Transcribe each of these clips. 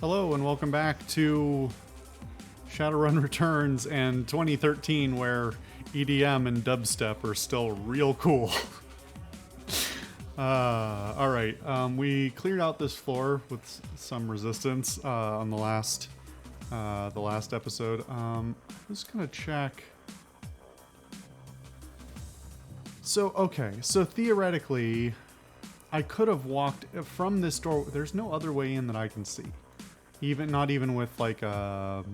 Hello and welcome back to Shadowrun Returns and 2013, where EDM and dubstep are still real cool. Alright, we cleared out this floor with some resistance on the last episode. I'm just gonna check. So theoretically, I could have walked from this door. There's no other way in that I can see. Not even with like a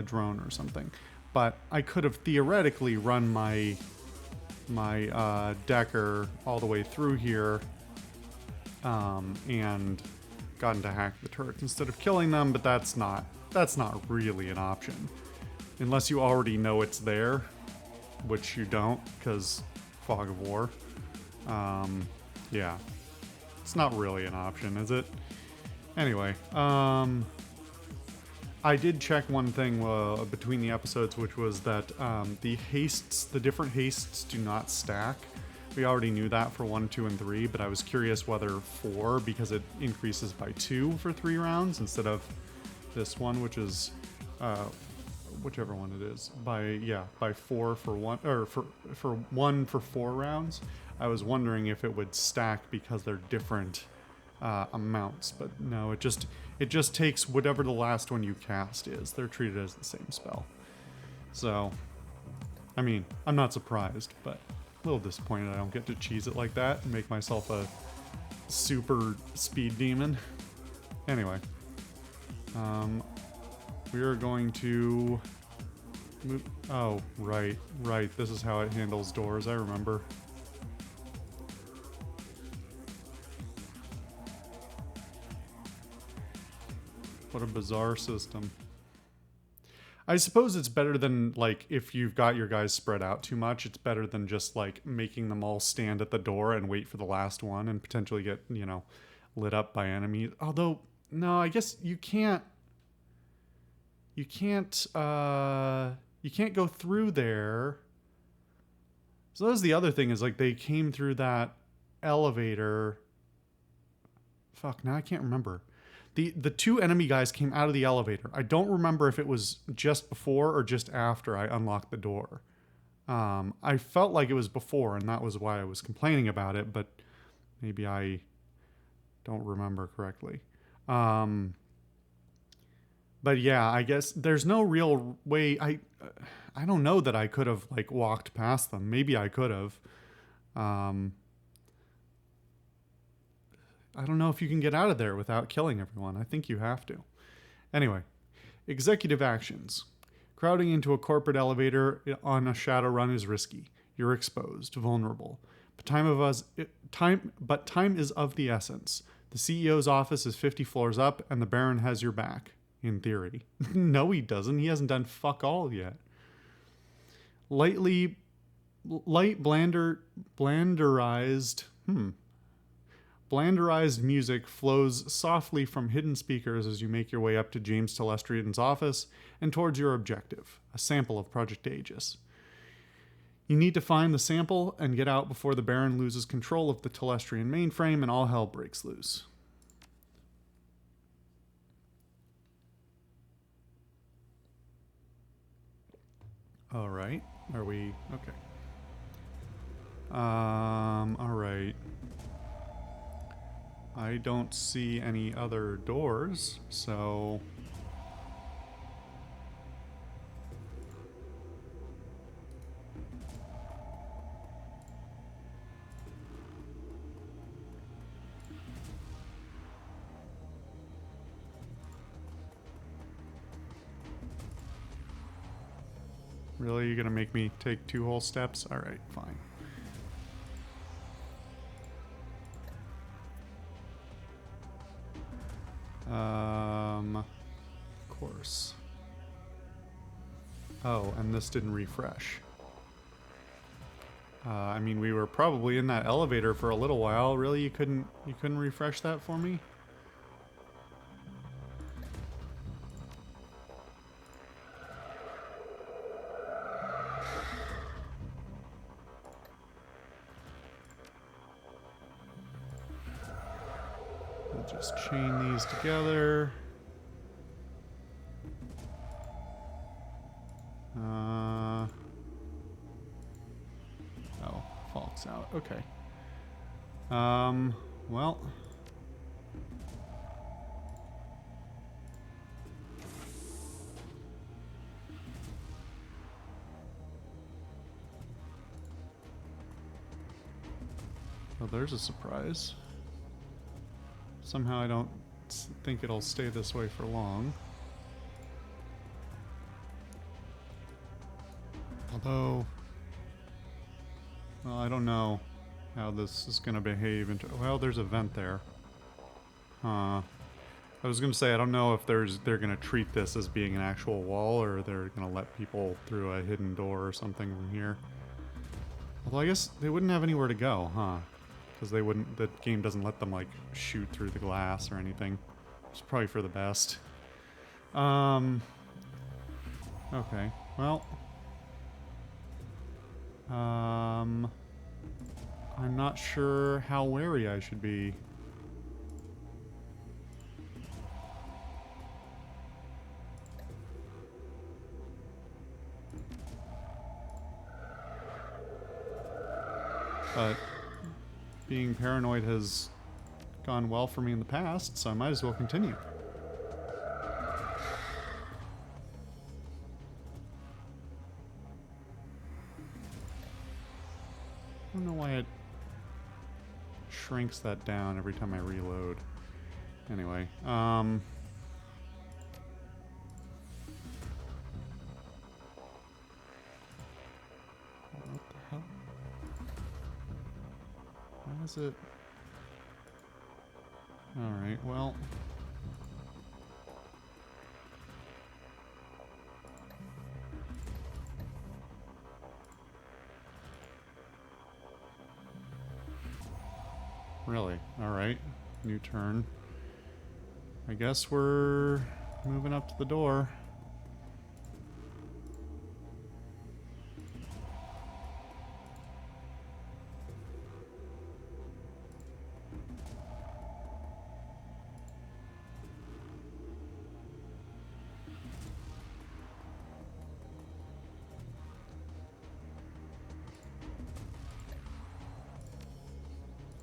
drone or something. But I could have theoretically run my Decker all the way through here and gotten to hack the turrets instead of killing them, but that's not really an option. Unless you already know it's there, which you don't, because Fog of War. Yeah. It's not really an option, is it? Anyway, I did check one thing between the episodes, which was that the different hastes do not stack. We already knew that for 1, 2, and 3, but I was curious whether 4, because it increases by 2 for 3 rounds instead of this one, which is whichever one it is, by 4 for 1, or for 1 for 4 rounds. I was wondering if it would stack because they're different amounts, but no, it just takes whatever the last one you cast is. They're treated as the same spell. So, I mean, I'm not surprised, but a little disappointed I don't get to cheese it like that and make myself a super speed demon. Anyway, we are going to move. Oh, right. This is how it handles doors. I remember. What a bizarre system. I suppose it's better than, like, if you've got your guys spread out too much, it's better than just, like, making them all stand at the door and wait for the last one and potentially get, lit up by enemies. Although, no, I guess you can't go through there. So that's the other thing, is, like, they came through that elevator. Fuck, now I can't remember. The 2 enemy guys came out of the elevator. I don't remember if it was just before or just after I unlocked the door. I felt like it was before, and that was why I was complaining about it, but maybe I don't remember correctly. But yeah, I guess there's no real way. I don't know that I could have, like, walked past them. Maybe I could have. I don't know if you can get out of there without killing everyone. I think you have to. Anyway, executive actions. Crowding into a corporate elevator on a Shadowrun is risky. You're exposed, vulnerable. But time is of the essence. The CEO's office is 50 floors up, and the Baron has your back. In theory. No, he doesn't. He hasn't done fuck all yet. Blanderized music flows softly from hidden speakers as you make your way up to James Telestrian's office and towards your objective, a sample of Project Aegis. You need to find the sample and get out before the Baron loses control of the Telestrian mainframe and all hell breaks loose. All right. Are we okay? All right. I don't see any other doors, so really, you're gonna make me take 2 whole steps? All right, fine. Of course. Oh, and this didn't refresh. I mean, we were probably in that elevator for a little while. Really, you couldn't refresh that for me? We'll just chain these together. Oh, Falk's out. Okay. Well. Oh, there's a surprise. Somehow I don't think it'll stay this way for long. Although, well, I don't know how this is going to behave. Well, there's a vent there. Huh. I was going to say, I don't know if they're going to treat this as being an actual wall, or they're going to let people through a hidden door or something from here. Although I guess they wouldn't have anywhere to go, huh? Because they wouldn't, the game doesn't let them, like, shoot through the glass or anything. It's probably for the best. Okay, well. I'm not sure how wary I should be. But being paranoid has gone well for me in the past, so I might as well continue. I don't know why it shrinks that down every time I reload. Anyway, what the hell? Why is it? Alright, well. Really? Alright. New turn. I guess we're moving up to the door.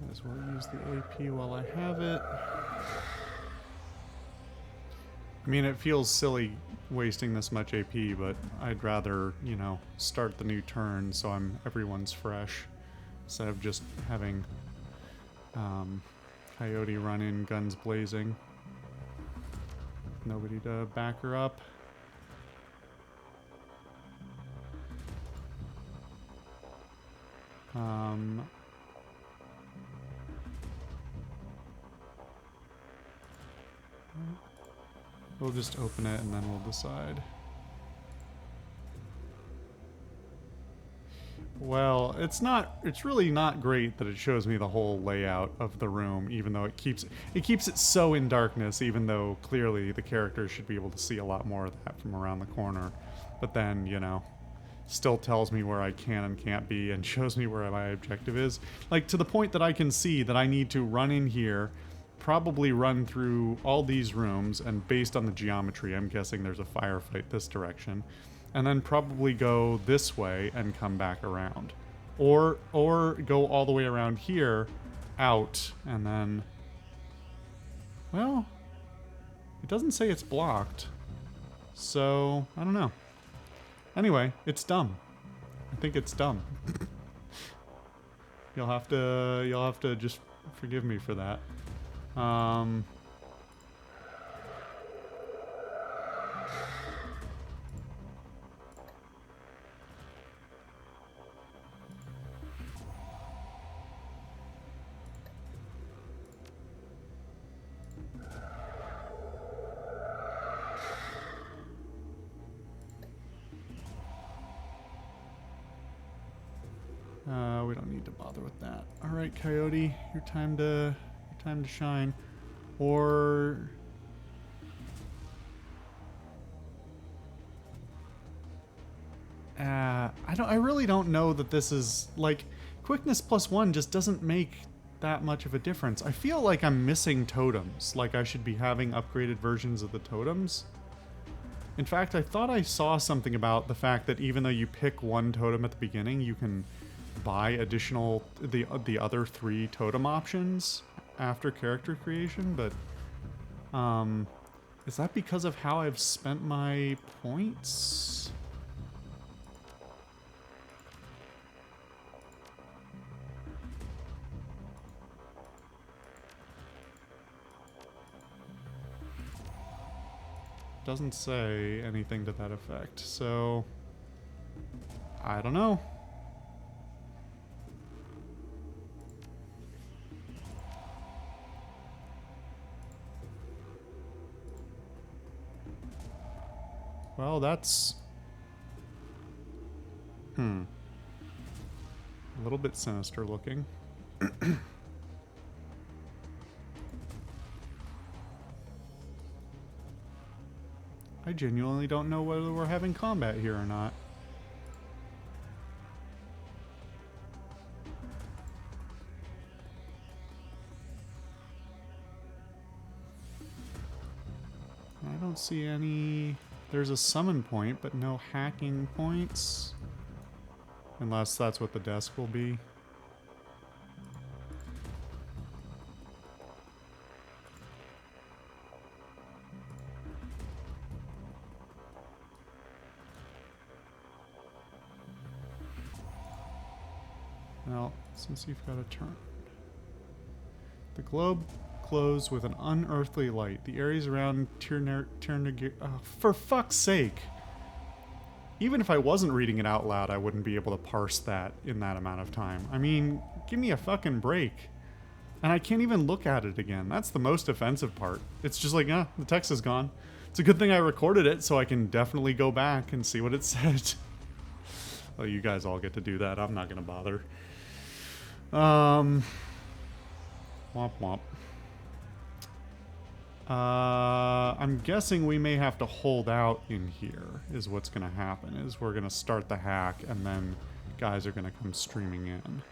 Might as well use the AP while I have it. I mean, it feels silly wasting this much AP, but I'd rather, you know, start the new turn so everyone's fresh, instead of just having Coyote run in guns blazing. Nobody to back her up. We'll just open it and then we'll decide. Well, it's really not great that it shows me the whole layout of the room, even though it keeps it so in darkness, even though clearly the characters should be able to see a lot more of that from around the corner. But then, you know, still tells me where I can and can't be and shows me where my objective is. Like, to the point that I can see that I need to run in here, probably run through all these rooms, and based on the geometry, I'm guessing there's a firefight this direction, and then probably go this way and come back around. Or go all the way around here, out, and then... Well, it doesn't say it's blocked, so I don't know. Anyway, it's dumb. I think it's dumb. You'll have to just forgive me for that. We don't need to bother with that. All right, Coyote, your time to shine. Or I really don't know that this is, like, quickness +1 just doesn't make that much of a difference. I feel like I'm missing totems, like I should be having upgraded versions of the totems. In fact, I thought I saw something about the fact that even though you pick one totem at the beginning, you can buy additional the other 3 totem options after character creation, but is that because of how I've spent my points? Doesn't say anything to that effect, so I don't know. Well, that's a little bit sinister looking. I genuinely don't know whether we're having combat here or not. I don't see any... There's a summon point, but no hacking points. Unless that's what the desk will be. Well, since you've got a turn. The globe glows with an unearthly light. The areas around for fuck's sake. Even if I wasn't reading it out loud, I wouldn't be able to parse that in that amount of time. I mean, give me a fucking break. And I can't even look at it again. That's the most offensive part. It's just like, the text is gone. It's a good thing I recorded it so I can definitely go back and see what it said. Well, you guys all get to do that. I'm not gonna bother. Womp womp. I'm guessing we may have to hold out in here, is what's going to happen, is we're going to start the hack, and then guys are going to come streaming in.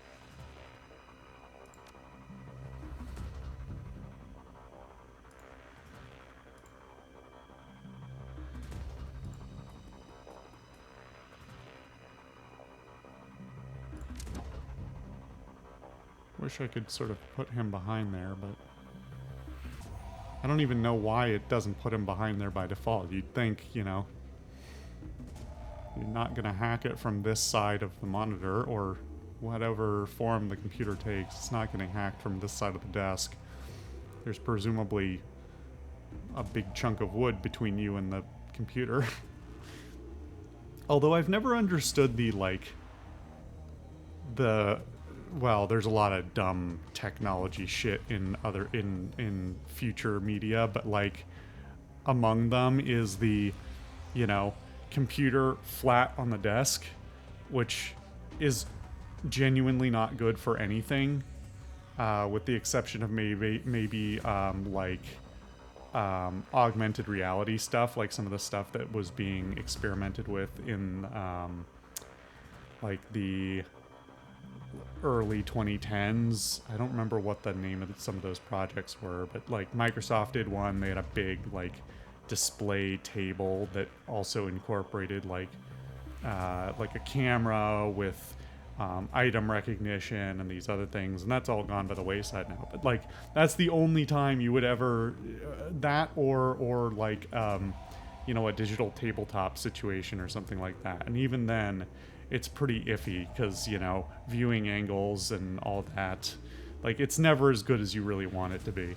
Wish I could sort of put him behind there, but... I don't even know why it doesn't put him behind there by default. You'd think, you know, you're not going to hack it from this side of the monitor or whatever form the computer takes. It's not getting hacked from this side of the desk. There's presumably a big chunk of wood between you and the computer. Although I've never understood the, like, well, there's a lot of dumb technology shit in future media, but like among them is the, you know, computer flat on the desk, which is genuinely not good for anything, with the exception of maybe augmented reality stuff, like some of the stuff that was being experimented with in like the early 2010s. I don't remember what the name of some of those projects were, but like Microsoft did one. They had a big like display table that also incorporated like a camera with item recognition and these other things, and that's all gone by the wayside now. But like that's the only time you would ever that or like you know, a digital tabletop situation or something like that. And even then it's pretty iffy because, you know, viewing angles and all that, like it's never as good as you really want it to be.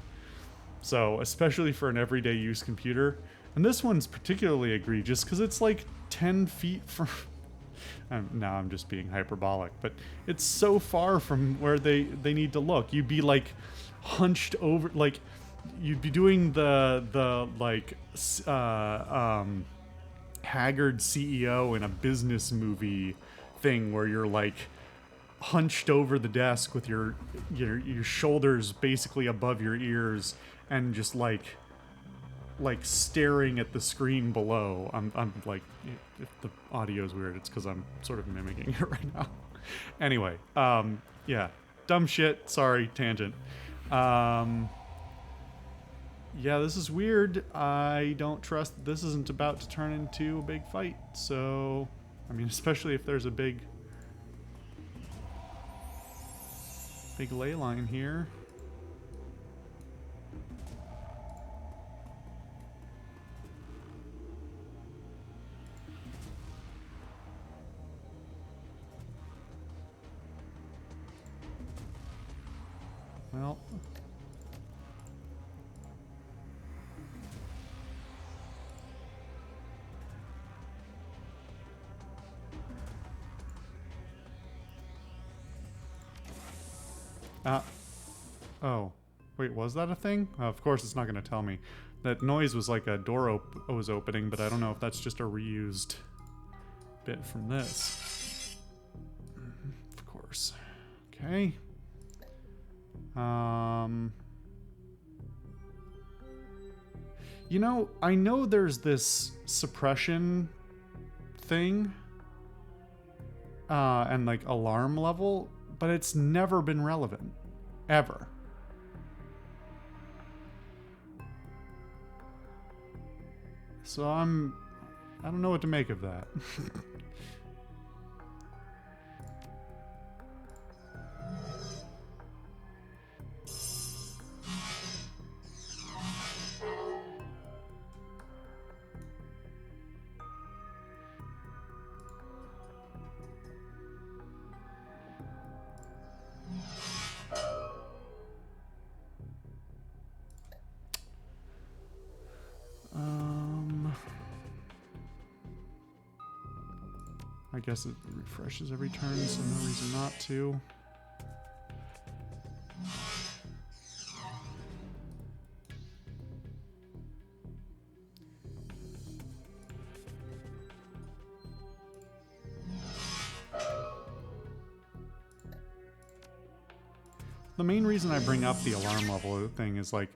So especially for an everyday use computer, and this one's particularly egregious because it's like 10 feet from now I'm just being hyperbolic, but it's so far from where they need to look. You'd be like hunched over, like you'd be doing the like haggard CEO in a business movie thing where you're like hunched over the desk with your shoulders basically above your ears and just like staring at the screen below. I'm like, if the audio's weird, it's because I'm sort of mimicking it right now. Anyway, yeah, dumb shit. Sorry, tangent. Yeah, this is weird. I don't trust that this isn't about to turn into a big fight. So, I mean, especially if there's a big ley line here. Well, oh. Wait, was that a thing? Of course it's not going to tell me. That noise was like a door was opening, but I don't know if that's just a reused bit from this. Of course. Okay. You know, I know there's this suppression thing, and like alarm level, but it's never been relevant. Ever. So I don't know what to make of that. I guess it refreshes every turn, so no reason not to. The main reason I bring up the alarm level thing is like,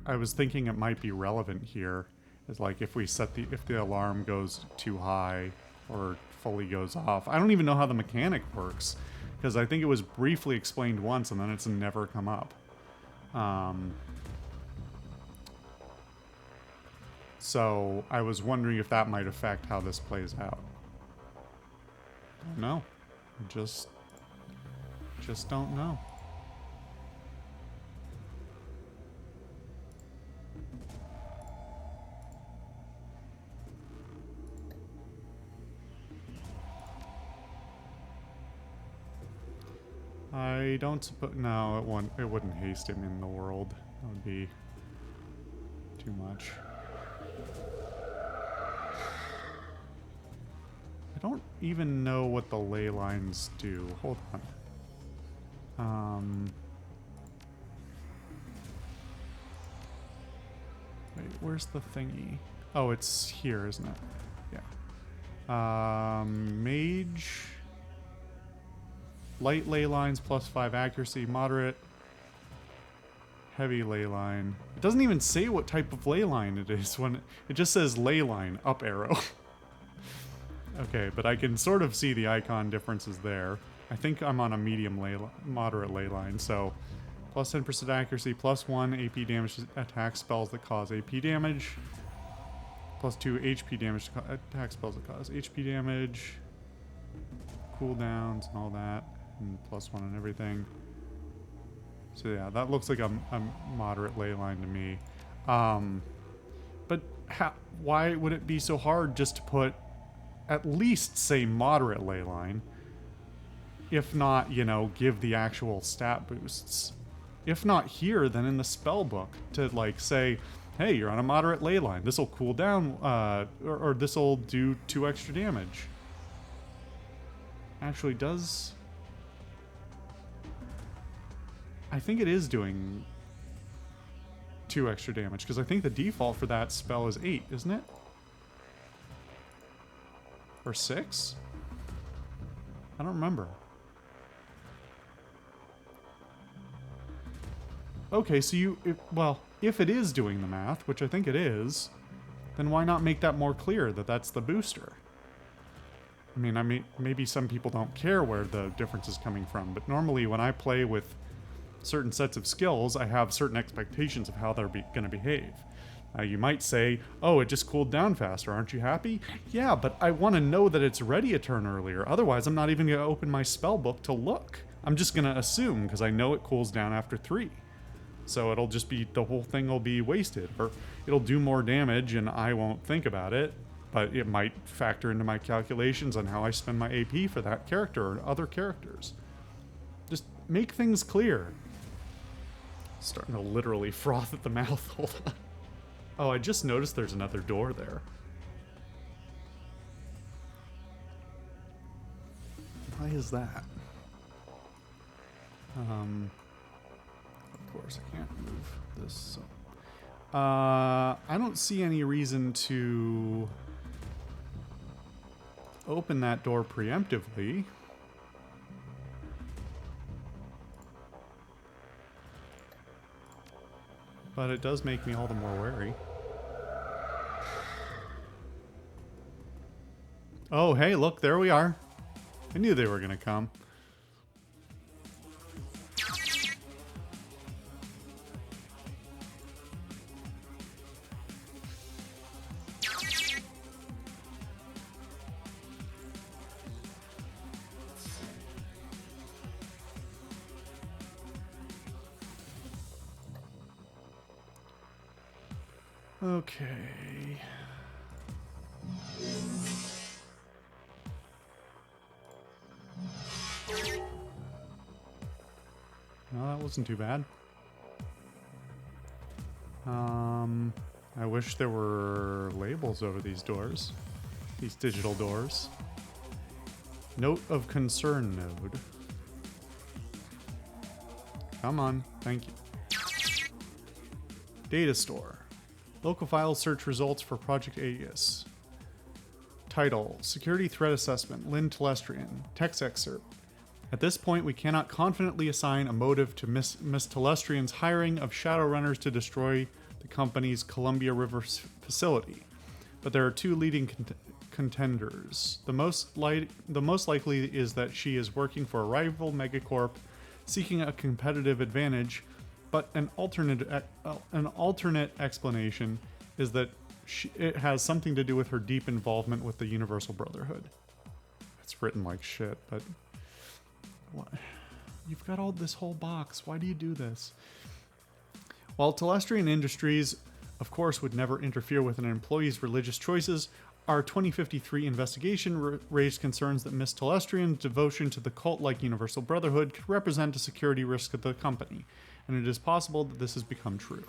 I was thinking it might be relevant here. Is like if we set if the alarm goes too high or fully goes off. I don't even know how the mechanic works, because I think it was briefly explained once and then it's never come up. So I was wondering if that might affect how this plays out. No, just don't know. I don't suppose... No, it wouldn't haste him in the world. That would be too much. I don't even know what the ley lines do. Hold on. Wait, where's the thingy? Oh, it's here, isn't it? Yeah. Mage... Light ley lines, +5 accuracy, moderate, heavy ley line. It doesn't even say what type of ley line it is when it just says ley line, up arrow. Okay, but I can sort of see the icon differences there. I think I'm on a moderate ley line, so +10% accuracy, +1 AP damage to attack spells that cause AP damage, +2 HP damage to attack spells that cause HP damage, cooldowns and all that. And +1 and everything. So yeah, that looks like a moderate ley line to me. But why would it be so hard just to put at least say moderate ley line? If not, you know, give the actual stat boosts. If not here, then in the spell book to like say, hey, you're on a moderate ley line. This will cool down, or this will do 2 extra damage. Actually does... I think it is doing 2 extra damage, because I think the default for that spell is 8, isn't it? Or 6? I don't remember. Okay, so well, if it is doing the math, which I think it is, then why not make that more clear that that's the booster? I mean, maybe some people don't care where the difference is coming from, but normally when I play with certain sets of skills, I have certain expectations of how they're going to behave. You might say, oh, it just cooled down faster. Aren't you happy? Yeah, but I want to know that it's ready a turn earlier. Otherwise, I'm not even going to open my spell book to look. I'm just going to assume because I know it cools down after 3. So it'll just be, the whole thing will be wasted. Or it'll do more damage and I won't think about it. But it might factor into my calculations on how I spend my AP for that character or other characters. Just make things clear. Starting to literally froth at the mouth. Hold on. Oh, I just noticed there's another door there. Why is that? Of course, I can't move this. So. I don't see any reason to open that door preemptively. But it does make me all the more wary. Oh, hey, look, there we are. I knew they were going to come. Okay. No, that wasn't too bad. I wish there were labels over these doors. These digital doors. Note of concern node. Come on, thank you. Data store. Local file search results for Project Aegis. Title, Security Threat Assessment, Lynn Telestrian. Text excerpt. At this point, we cannot confidently assign a motive to Miss Telestrian's hiring of Shadowrunners to destroy the company's Columbia River facility. But there are 2 leading contenders. The most likely is that she is working for a rival megacorp seeking a competitive advantage, but an alternate explanation is that it has something to do with her deep involvement with the Universal Brotherhood. It's written like shit, but what? You've got all this whole box. Why do you do this? While Telestrian Industries, of course, would never interfere with an employee's religious choices, our 2053 investigation raised concerns that Miss Telestrian's devotion to the cult-like Universal Brotherhood could represent a security risk of the company, and it is possible that this has become true.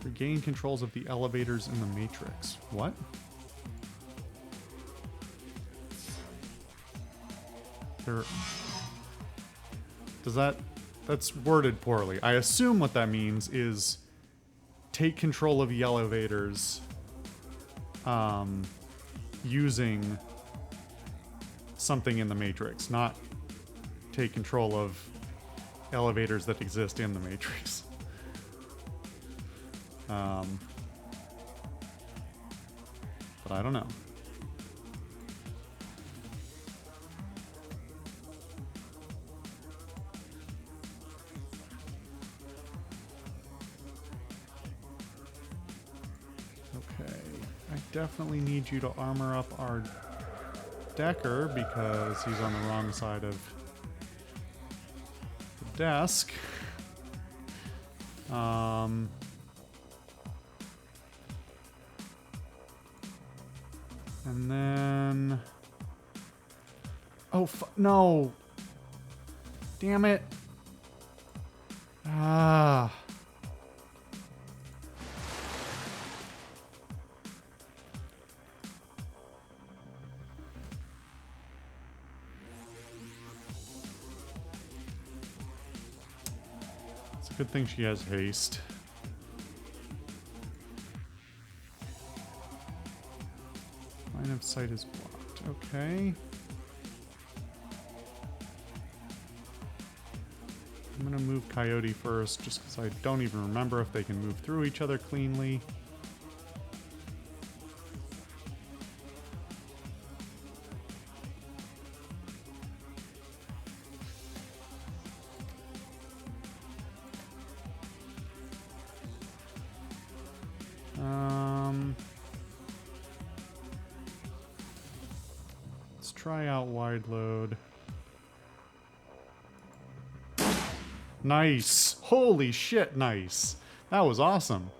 Regain controls of the elevators in the Matrix. What? That's worded poorly. I assume what that means is take control of the elevators using something in the Matrix, not take control of elevators that exist in the Matrix. But I don't know. Okay, I definitely need you to armor up our Decker because he's on the wrong side of the desk. And then... Oh, no! Damn it! Ah... It's a good thing she has haste. Line of sight is blocked. Okay. I'm gonna move Coyote first, just because I don't even remember if they can move through each other cleanly. Let's try out wide load. Nice. Holy shit, nice. That was awesome.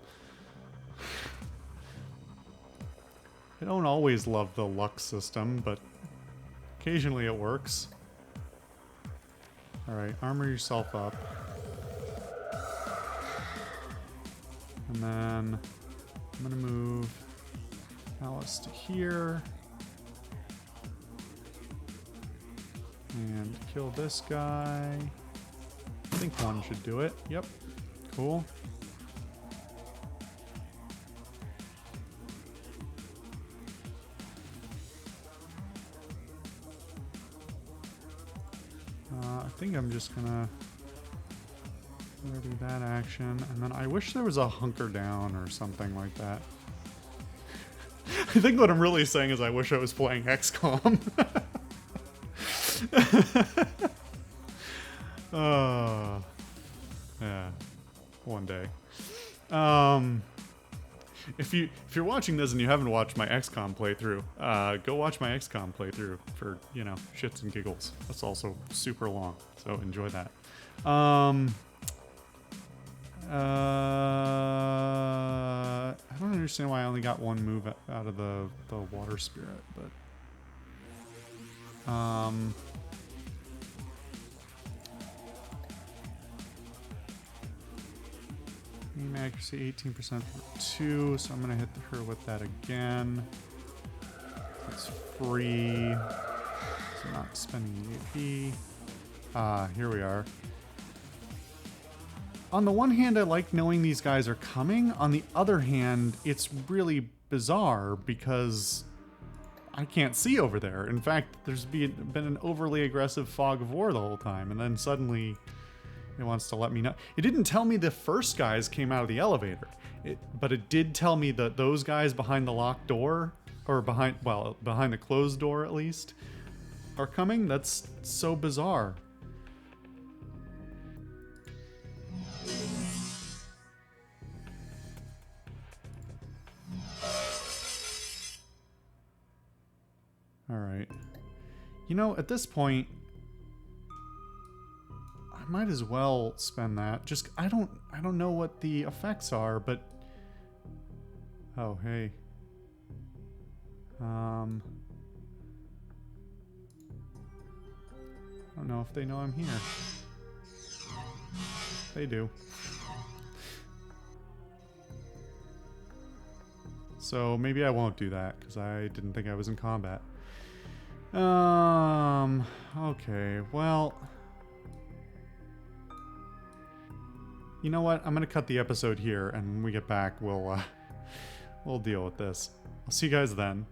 I don't always love the luck system, but occasionally it works. Alright, armor yourself up. And then I'm gonna move Alice to here. And kill this guy. I think one should do it. Yep. Cool. I think I'm just gonna do that action, and then I wish there was a hunker down or something like that. I think what I'm really saying is I wish I was playing XCOM. Yeah, one day. If you're watching this and you haven't watched my XCOM playthrough, go watch my XCOM playthrough for, you know, shits and giggles. That's also super long, so enjoy that. I don't understand why I only got one move out of the water spirit, but aim accuracy 18% for 2, so I'm gonna hit her with that again. It's free, so not spending AP. Here we are. On the one hand, I like knowing these guys are coming. On the other hand, it's really bizarre because I can't see over there. In fact, there's been an overly aggressive fog of war the whole time, and then suddenly it wants to let me know. It didn't tell me the first guys came out of the elevator, but it did tell me that those guys behind the locked door, or behind the closed door at least, are coming. That's so bizarre. All right. You know, at this point, I might as well spend that. Just I don't know what the effects are, but oh, hey. I don't know if they know I'm here. They do. So maybe I won't do that because I didn't think I was in combat. Okay, well, you know what? I'm gonna cut the episode here, and when we get back, we'll deal with this. I'll see you guys then.